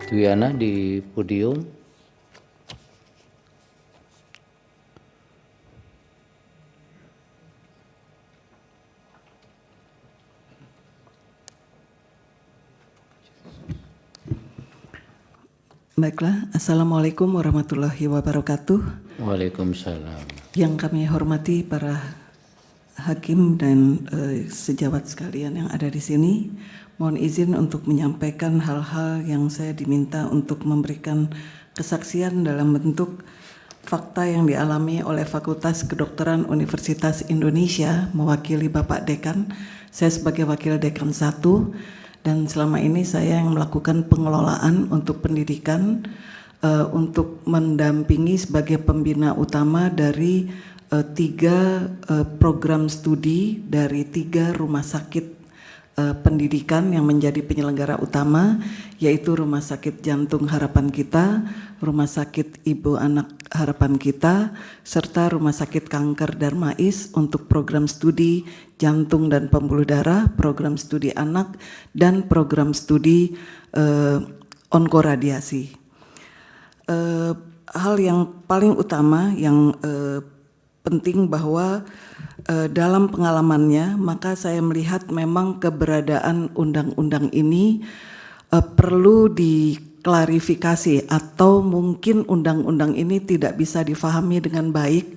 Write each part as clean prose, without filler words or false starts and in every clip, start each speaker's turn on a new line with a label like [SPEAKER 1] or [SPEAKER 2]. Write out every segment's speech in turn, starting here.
[SPEAKER 1] Dwiana di podium.
[SPEAKER 2] Baiklah, Assalamualaikum warahmatullahi wabarakatuh.
[SPEAKER 1] Waalaikumsalam.
[SPEAKER 2] Yang kami hormati para hakim dan sejawat sekalian yang ada di sini, mohon izin untuk menyampaikan hal-hal yang saya diminta untuk memberikan kesaksian dalam bentuk fakta yang dialami oleh Fakultas Kedokteran Universitas Indonesia mewakili Bapak Dekan. Saya sebagai Wakil Dekan 1, dan selama ini saya yang melakukan pengelolaan untuk pendidikan, untuk mendampingi sebagai pembina utama dari 3 program studi dari 3 rumah sakit pendidikan yang menjadi penyelenggara utama, yaitu Rumah Sakit Jantung Harapan Kita, Rumah Sakit Ibu Anak Harapan Kita, serta Rumah Sakit Kanker Darmais untuk program studi jantung dan pembuluh darah, program studi anak, dan program studi onkoradiasi. Hal yang paling utama yang penting bahwa dalam pengalamannya, maka saya melihat memang keberadaan undang-undang ini perlu diklarifikasi, atau mungkin undang-undang ini tidak bisa difahami dengan baik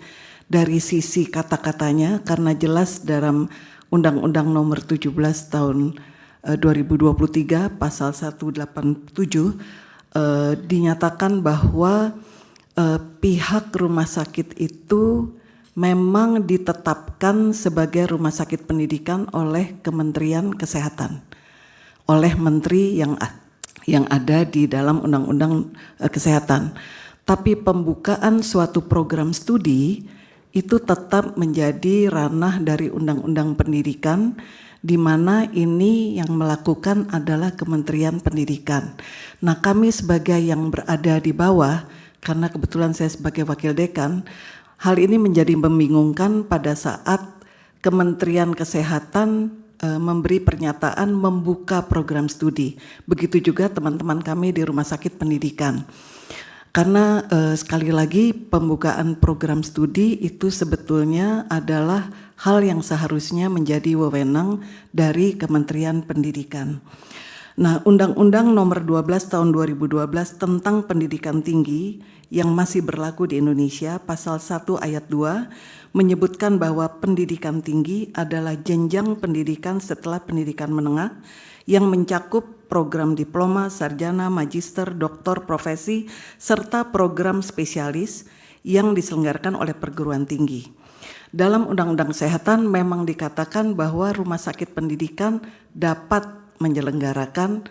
[SPEAKER 2] dari sisi kata-katanya, karena jelas dalam Undang-Undang Nomor 17 Tahun 2023 Pasal 187 dinyatakan bahwa pihak rumah sakit itu memang ditetapkan sebagai rumah sakit pendidikan oleh Kementerian Kesehatan, oleh menteri yang ada di dalam Undang-Undang Kesehatan. Tapi pembukaan suatu program studi itu tetap menjadi ranah dari Undang-Undang Pendidikan, di mana ini yang melakukan adalah Kementerian Pendidikan. Nah, kami sebagai yang berada di bawah, karena kebetulan saya sebagai Wakil Dekan, hal ini menjadi membingungkan pada saat Kementerian Kesehatan memberi pernyataan membuka program studi. Begitu juga teman-teman kami di Rumah Sakit Pendidikan. Karena sekali lagi pembukaan program studi itu sebetulnya adalah hal yang seharusnya menjadi wewenang dari Kementerian Pendidikan. Nah, Undang-Undang Nomor 12 Tahun 2012 tentang Pendidikan Tinggi yang masih berlaku di Indonesia, Pasal 1 Ayat 2 menyebutkan bahwa pendidikan tinggi adalah jenjang pendidikan setelah pendidikan menengah yang mencakup program diploma, sarjana, magister, doktor, profesi, serta program spesialis yang diselenggarakan oleh perguruan tinggi. Dalam Undang-Undang Kesehatan memang dikatakan bahwa rumah sakit pendidikan dapat menyelenggarakan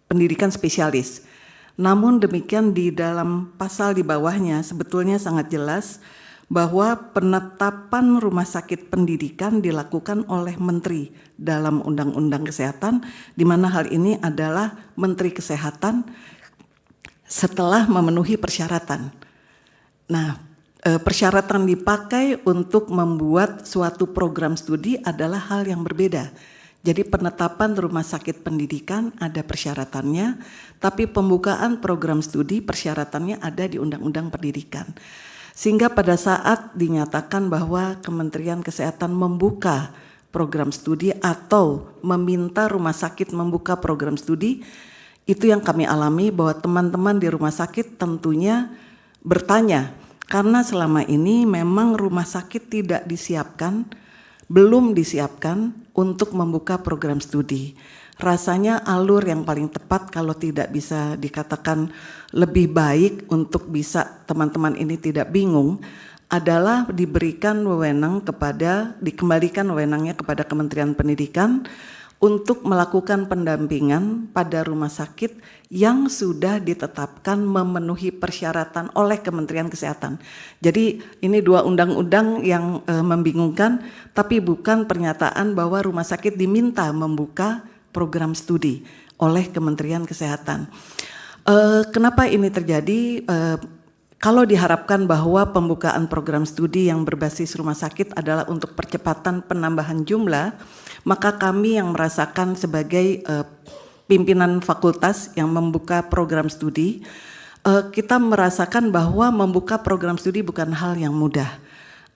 [SPEAKER 2] pendidikan spesialis. Namun demikian di dalam pasal di bawahnya sebetulnya sangat jelas bahwa penetapan rumah sakit pendidikan dilakukan oleh Menteri dalam Undang-Undang Kesehatan, di mana hal ini adalah Menteri Kesehatan setelah memenuhi persyaratan. Nah, persyaratan dipakai untuk membuat suatu program studi adalah hal yang berbeda. Jadi penetapan rumah sakit pendidikan ada persyaratannya, tapi pembukaan program studi persyaratannya ada di Undang-Undang Pendidikan. Sehingga pada saat dinyatakan bahwa Kementerian Kesehatan membuka program studi atau meminta rumah sakit membuka program studi, itu yang kami alami bahwa teman-teman di rumah sakit tentunya bertanya, karena selama ini memang rumah sakit tidak disiapkan, belum disiapkan untuk membuka program studi. Rasanya alur yang paling tepat, kalau tidak bisa dikatakan lebih baik untuk bisa teman-teman ini tidak bingung, adalah diberikan wewenang dikembalikan wewenangnya kepada Kementerian Pendidikan untuk melakukan pendampingan pada rumah sakit yang sudah ditetapkan memenuhi persyaratan oleh Kementerian Kesehatan. Jadi ini 2 undang-undang yang membingungkan, tapi bukan pernyataan bahwa rumah sakit diminta membuka program studi oleh Kementerian Kesehatan. Kenapa ini terjadi? Kalau diharapkan bahwa pembukaan program studi yang berbasis rumah sakit adalah untuk percepatan penambahan jumlah, maka kami yang merasakan sebagai pimpinan fakultas yang membuka program studi, kita merasakan bahwa membuka program studi bukan hal yang mudah.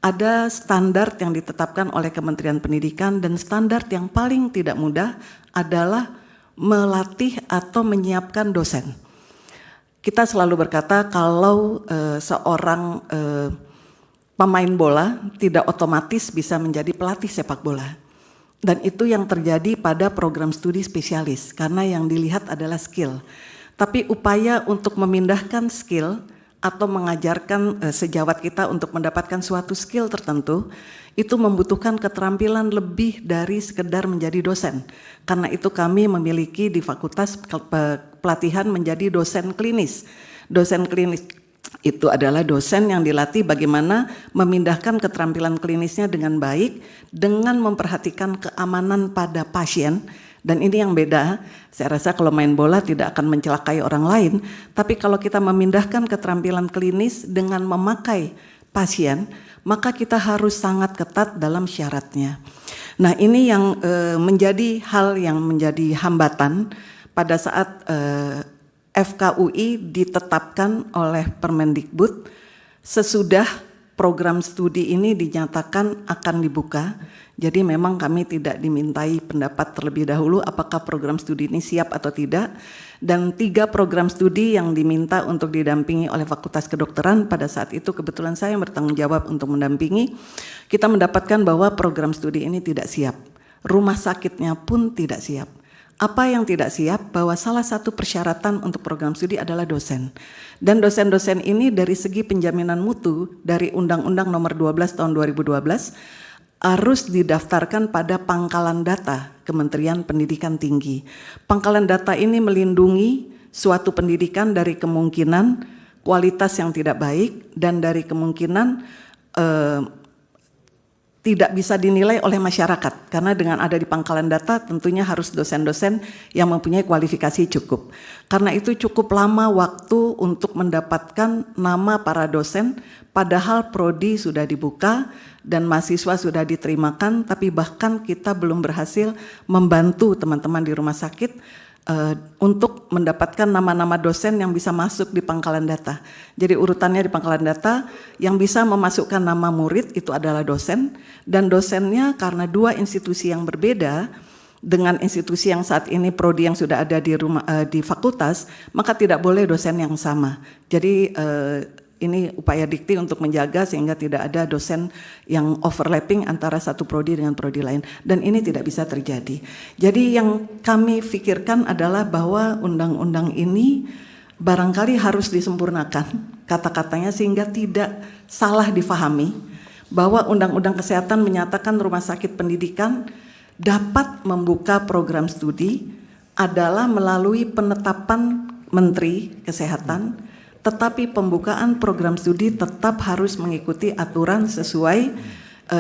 [SPEAKER 2] Ada standar yang ditetapkan oleh Kementerian Pendidikan, dan standar yang paling tidak mudah adalah melatih atau menyiapkan dosen. Kita selalu berkata kalau seorang pemain bola tidak otomatis bisa menjadi pelatih sepak bola. Dan itu yang terjadi pada program studi spesialis, karena yang dilihat adalah skill. Tapi upaya untuk memindahkan skill atau mengajarkan sejawat kita untuk mendapatkan suatu skill tertentu, itu membutuhkan keterampilan lebih dari sekedar menjadi dosen. Karena itu kami memiliki di fakultas pelatihan menjadi dosen klinis. Dosen klinis itu adalah dosen yang dilatih bagaimana memindahkan keterampilan klinisnya dengan baik, dengan memperhatikan keamanan pada pasien. Dan ini yang beda, saya rasa kalau main bola tidak akan mencelakai orang lain, tapi kalau kita memindahkan keterampilan klinis dengan memakai pasien, maka kita harus sangat ketat dalam syaratnya. Nah, ini yang menjadi hal yang menjadi hambatan pada saat FKUI ditetapkan oleh Permendikbud sesudah program studi ini dinyatakan akan dibuka. Jadi memang kami tidak dimintai pendapat terlebih dahulu apakah program studi ini siap atau tidak. Dan 3 program studi yang diminta untuk didampingi oleh Fakultas Kedokteran, pada saat itu kebetulan saya yang bertanggung jawab untuk mendampingi, kita mendapatkan bahwa program studi ini tidak siap. Rumah sakitnya pun tidak siap. Apa yang tidak siap? Bahwa salah satu persyaratan untuk program studi adalah dosen. Dan dosen-dosen ini dari segi penjaminan mutu dari Undang-Undang Nomor 12 Tahun 2012 harus didaftarkan pada pangkalan data Kementerian Pendidikan Tinggi. Pangkalan data ini melindungi suatu pendidikan dari kemungkinan kualitas yang tidak baik dan dari kemungkinan tidak bisa dinilai oleh masyarakat, karena dengan ada di pangkalan data tentunya harus dosen-dosen yang mempunyai kualifikasi cukup. Karena itu cukup lama waktu untuk mendapatkan nama para dosen, padahal prodi sudah dibuka dan mahasiswa sudah diterimakan, tapi bahkan kita belum berhasil membantu teman-teman di rumah sakit untuk mendapatkan nama-nama dosen yang bisa masuk di pangkalan data. Jadi urutannya di pangkalan data, yang bisa memasukkan nama murid itu adalah dosen, dan dosennya karena 2 institusi yang berbeda dengan institusi yang saat ini prodi yang sudah ada di fakultas, maka tidak boleh dosen yang sama. Jadi ini upaya Dikti untuk menjaga sehingga tidak ada dosen yang overlapping antara satu prodi dengan prodi lain. Dan ini tidak bisa terjadi. Jadi yang kami pikirkan adalah bahwa undang-undang ini barangkali harus disempurnakan kata-katanya sehingga tidak salah difahami bahwa Undang-Undang Kesehatan menyatakan rumah sakit pendidikan dapat membuka program studi adalah melalui penetapan Menteri Kesehatan. Tetapi pembukaan program studi tetap harus mengikuti aturan sesuai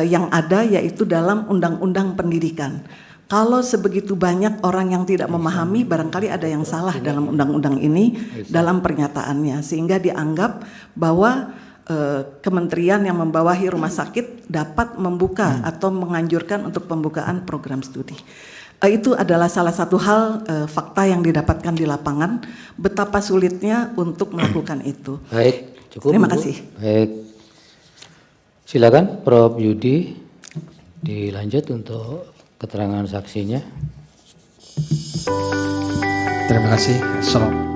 [SPEAKER 2] yang ada, yaitu dalam Undang-Undang Pendidikan. Kalau sebegitu banyak orang yang tidak memahami, barangkali ada yang salah dalam undang-undang ini dalam pernyataannya, sehingga dianggap bahwa kementerian yang membawahi rumah sakit dapat membuka atau menganjurkan untuk pembukaan program studi. Itu adalah salah satu hal fakta yang didapatkan di lapangan, betapa sulitnya untuk melakukan itu.
[SPEAKER 1] Baik, cukup.
[SPEAKER 2] Terima kasih.
[SPEAKER 1] Baik, silakan Prof. Yudi dilanjut untuk keterangan saksinya.
[SPEAKER 3] Terima kasih. Assalamualaikum.